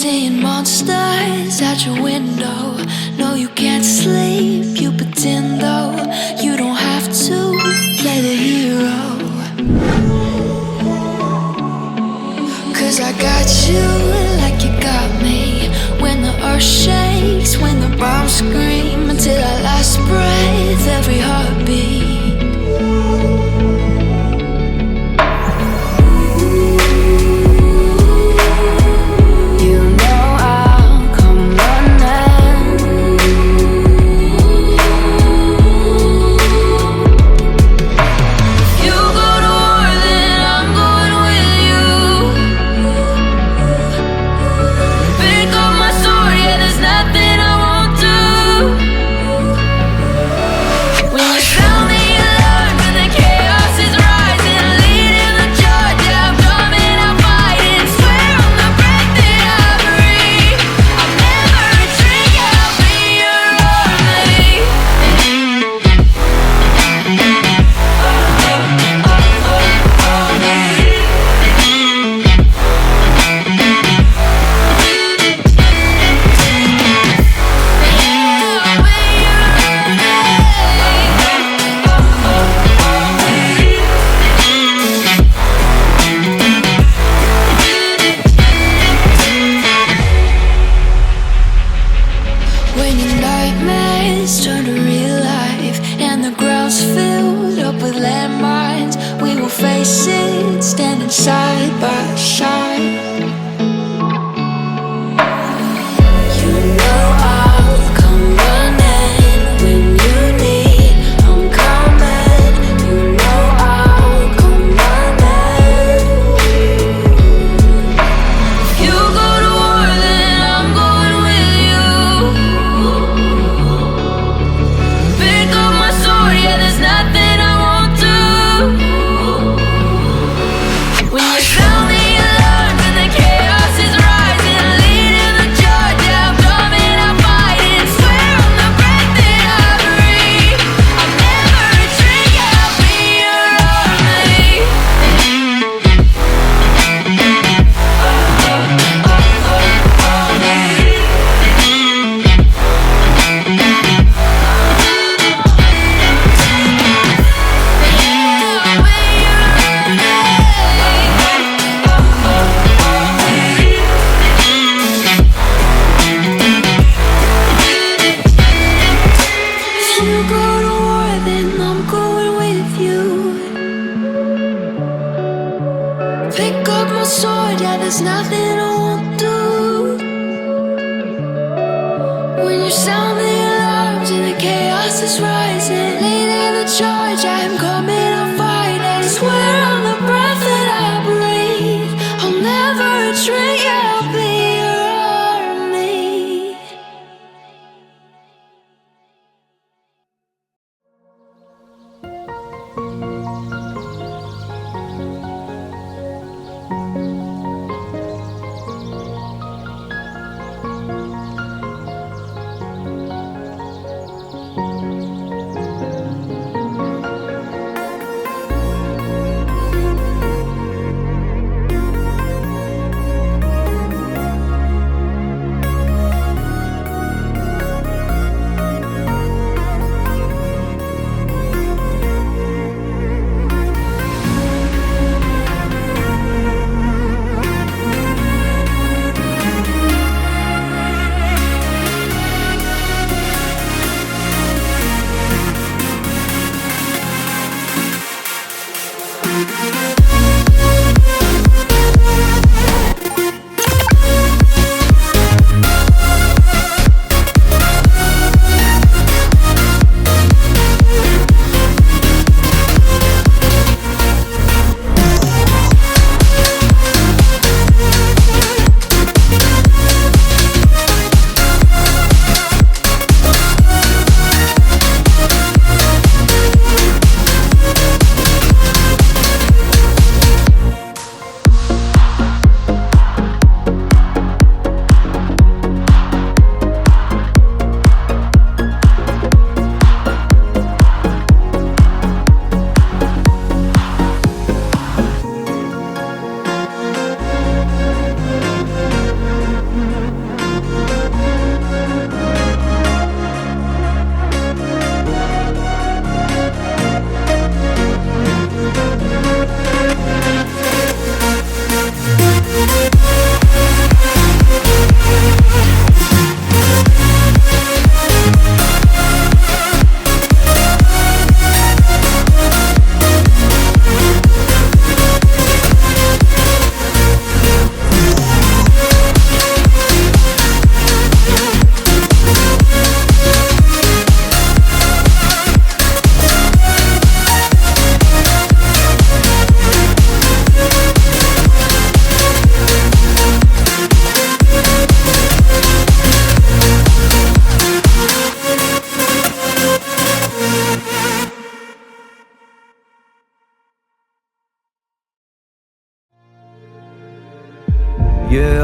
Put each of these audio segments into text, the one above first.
Seeing monsters out your window. No, you can't sleep, you pretend though. You don't have to play the hero. Cause I got you like you got me. When the earth shakes, when the bombs scream, until our last breath, every heartbeat.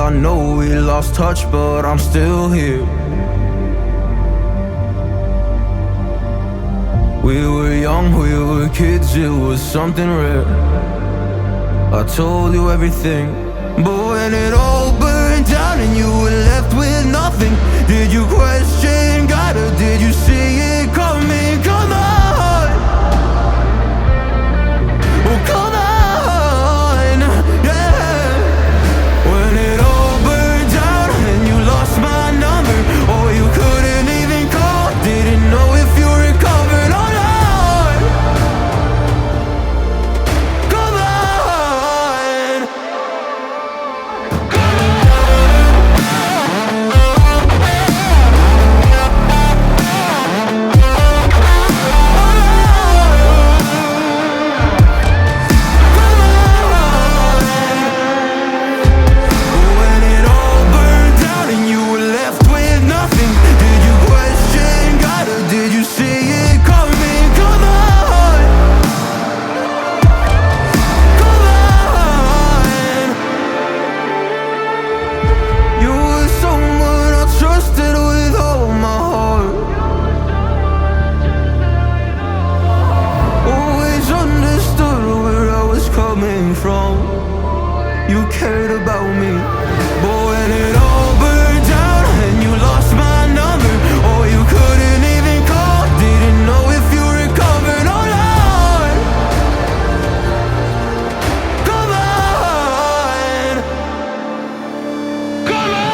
Yeah, I know we lost touch, but I'm still here. We were young, we were kids, it was something rare. I told you everything, but when it all burned down and you were left with nothing, did you question God or did you see it coming? Come on, oh come on, yeah. When it all burned down and you lost my number, or you couldn't even call, didn't know if you recovered or not. You cared about me, but when it all burned down and you lost my number, or you couldn't even call, didn't know if you recovered or not. Come on, come on.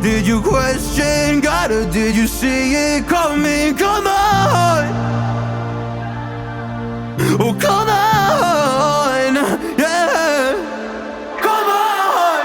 Did you question God or did you see it coming? Come on, oh come on, yeah, come on.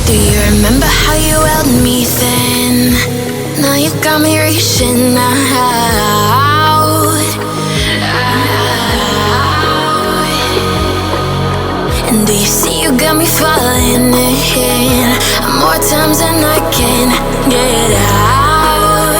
Do you remember how you held me then? Now you got me reaching out. And do you see you got me falling in more times than I can get out.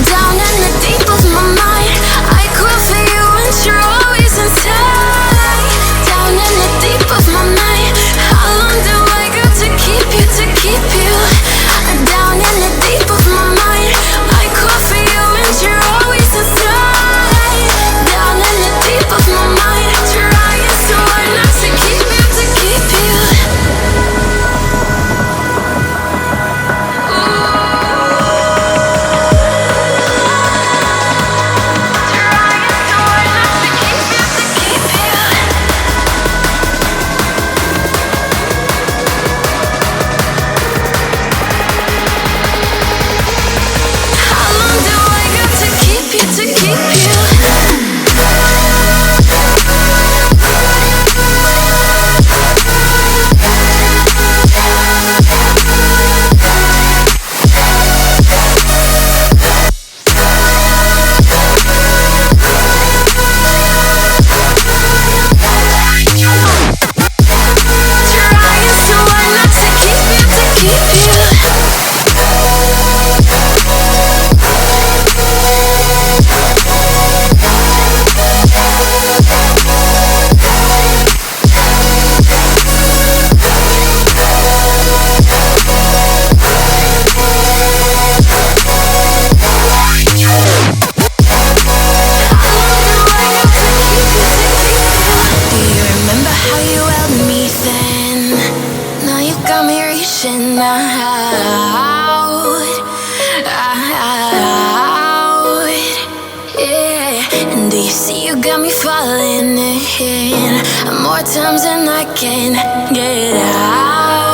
Down in the deep of my mind, I crawl for you and you're always inside. Down in the deep of my mind, how long do I got to keep you, to keep you? Down in the deep of my mind, I crawl for you and you're always inside. Down in the deep of my mind, trying so hard not to keep you, to keep you. See, you got me falling in more times than I can get out.